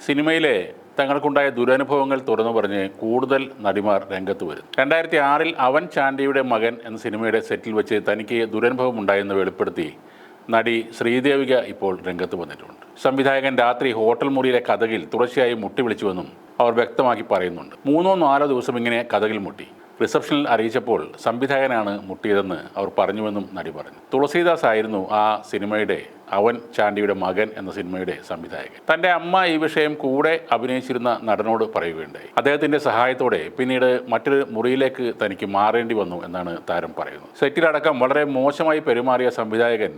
സിനിമയിലെ തങ്ങൾക്കുണ്ടായ ദുരനുഭവങ്ങൾ തുറന്നു പറഞ്ഞ് കൂടുതൽ നടിമാർ രംഗത്ത് വരും. 2006 അവൻ ചാണ്ടിയുടെ മകൻ എന്ന സിനിമയുടെ സെറ്റിൽ വെച്ച് തനിക്ക് ദുരനുഭവം ഉണ്ടായെന്ന് വെളിപ്പെടുത്തി നടി ശ്രീദേവിക ഇപ്പോൾ രംഗത്ത് വന്നിട്ടുണ്ട്. സംവിധായകൻ രാത്രി ഹോട്ടൽ മുറിയിലെ കതകിൽ തുടർച്ചയായി മുട്ടി വിളിച്ചുവെന്നും അവർ വ്യക്തമാക്കി പറയുന്നുണ്ട്. 3-4 ദിവസം ഇങ്ങനെ കതകിൽ മുട്ടി. റിസപ്ഷനിൽ അറിയിച്ചപ്പോൾ സംവിധായകനാണ് മുട്ടിയതെന്ന് അവർ പറഞ്ഞുവെന്നും നടി പറഞ്ഞു. തുളസീദാസ് ആയിരുന്നു ആ സിനിമയുടെ അവൻ ചാണ്ടിയുടെ മകൻ എന്ന സിനിമയുടെ സംവിധായകൻ. തൻ്റെ അമ്മ ഈ വിഷയം കൂടെ അഭിനയിച്ചിരുന്ന നടനോട് പറയുകയുണ്ടായി. അദ്ദേഹത്തിൻ്റെ സഹായത്തോടെ പിന്നീട് മറ്റൊരു മുറിയിലേക്ക് തനിക്ക് മാറേണ്ടി വന്നു എന്നാണ് താരം പറയുന്നത്. സെറ്റിലടക്കം വളരെ മോശമായി പെരുമാറിയ സംവിധായകൻ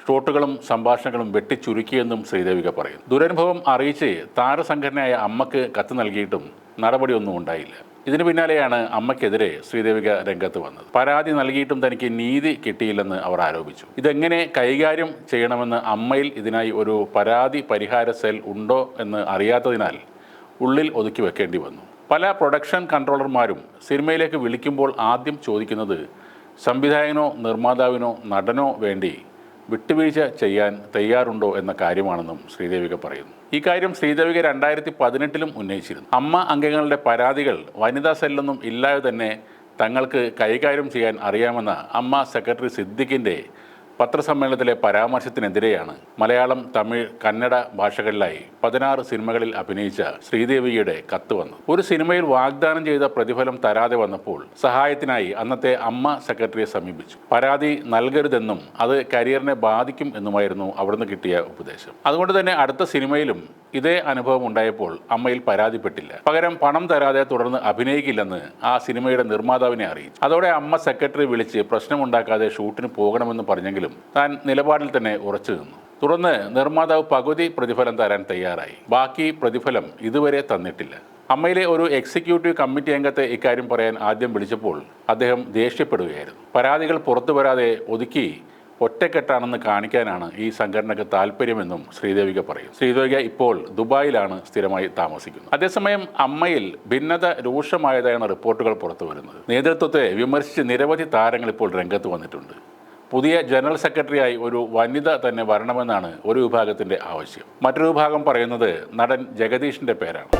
ഷോട്ടുകളും സംഭാഷണങ്ങളും വെട്ടിച്ചുരുക്കിയെന്നും ശ്രീദേവിക പറയുന്നു. ദുരനുഭവം അറിയിച്ച് താരസംഘടനയായ അമ്മക്ക് കത്ത് നൽകിയിട്ടും നടപടിയൊന്നും ഉണ്ടായില്ല. ഇതിനു പിന്നാലെയാണ് അമ്മയ്ക്കെതിരെ ശ്രീദേവിക രംഗത്ത് വന്നത്. പരാതി നൽകിയിട്ടും തനിക്ക് നീതി കിട്ടിയില്ലെന്ന് അവർ ആരോപിച്ചു. ഇതെങ്ങനെ കൈകാര്യം ചെയ്യണമെന്ന് അമ്മയിൽ ഇതിനായി ഒരു പരാതി പരിഹാര സെൽ ഉണ്ടോ എന്ന് അറിയാത്തതിനാൽ ഉള്ളിൽ ഒതുക്കി വെക്കേണ്ടി വന്നു. പല പ്രൊഡക്ഷൻ കൺട്രോളർമാരും സിനിമയിലേക്ക് വിളിക്കുമ്പോൾ ആദ്യം ചോദിക്കുന്നത് സംവിധായകനോ നിർമ്മാതാവിനോ നടനോ വേണ്ടി വിട്ടുവീഴ്ച ചെയ്യാൻ തയ്യാറുണ്ടോ എന്ന കാര്യമാണെന്നും ശ്രീദേവിക പറയുന്നു. ഈ കാര്യം ശ്രീദേവിക 2018 ഉന്നയിച്ചിരുന്നു. അമ്മ അംഗങ്ങളുടെ പരാതികൾ വനിതാ സെല്ലൊന്നും ഇല്ലാതെ തന്നെ തങ്ങൾക്ക് കൈകാര്യം ചെയ്യാൻ അറിയാമെന്ന അമ്മ സെക്രട്ടറി സിദ്ദിഖിൻ്റെ പത്രസമ്മേളനത്തിലെ പരാമർശത്തിനെതിരെയാണ് മലയാളം, തമിഴ്, കന്നഡ ഭാഷകളിലായി 16 സിനിമകളിൽ അഭിനയിച്ച ശ്രീദേവിയുടെ കത്ത് വന്നത്. ഒരു സിനിമയിൽ വാഗ്ദാനം ചെയ്ത പ്രതിഫലം തരാതെ വന്നപ്പോൾ സഹായത്തിനായി അന്നത്തെ അമ്മ സെക്രട്ടറിയെ സമീപിച്ചു. പരാതി നൽകരുതെന്നും അത് കരിയറിനെ ബാധിക്കും എന്നുമായിരുന്നു അവിടുന്ന് കിട്ടിയ ഉപദേശം. അതുകൊണ്ട് തന്നെ അടുത്ത സിനിമയിലും ഇതേ അനുഭവം ഉണ്ടായപ്പോൾ അമ്മയിൽ പരാതിപ്പെട്ടില്ല. പകരം പണം തരാതെ തുടർന്ന് അഭിനയിക്കില്ലെന്ന് ആ സിനിമയുടെ നിർമ്മാതാവിനെ അറിയിച്ചു. അതോടെ അമ്മ സെക്രട്ടറി വിളിച്ച് പ്രശ്നമുണ്ടാക്കാതെ ഷൂട്ടിന് പോകണമെന്ന് പറഞ്ഞെങ്കിലും താൻ നിലപാടിൽ തന്നെ ഉറച്ചു നിന്നു. തുടർന്ന് നിർമ്മാതാവ് പകുതി പ്രതിഫലം തരാൻ തയ്യാറായി. ബാക്കി പ്രതിഫലം ഇതുവരെ തന്നിട്ടില്ല. അമ്മയിലെ ഒരു എക്സിക്യൂട്ടീവ് കമ്മിറ്റി അംഗത്തെ ഇക്കാര്യം പറയാൻ ആദ്യം വിളിച്ചപ്പോൾ അദ്ദേഹം ദേഷ്യപ്പെടുകയായിരുന്നു. പരാതികൾ പുറത്തു വരാതെ ഒതുക്കി ഒറ്റക്കെട്ടാണെന്ന് കാണിക്കാനാണ് ഈ സംഘടനയ്ക്ക് താല്പര്യമെന്നും ശ്രീദേവിക പറയും. ശ്രീദേവിക ഇപ്പോൾ ദുബായിലാണ് സ്ഥിരമായി താമസിക്കുന്നത്. അതേസമയം അമ്മയിൽ ഭിന്നത രൂക്ഷമായതായാണ് റിപ്പോർട്ടുകൾ പുറത്തു വരുന്നത്. നേതൃത്വത്തെ വിമർശിച്ച് നിരവധി താരങ്ങൾ ഇപ്പോൾ രംഗത്ത് വന്നിട്ടുണ്ട്. പുതിയ ജനറൽ സെക്രട്ടറിയായി ഒരു വനിത തന്നെ വരണമെന്നാണ് ഒരു വിഭാഗത്തിൻ്റെ ആവശ്യം. മറ്റൊരു വിഭാഗം പറയുന്നത് നടൻ ജഗദീഷിൻ്റെ പേരാണ്.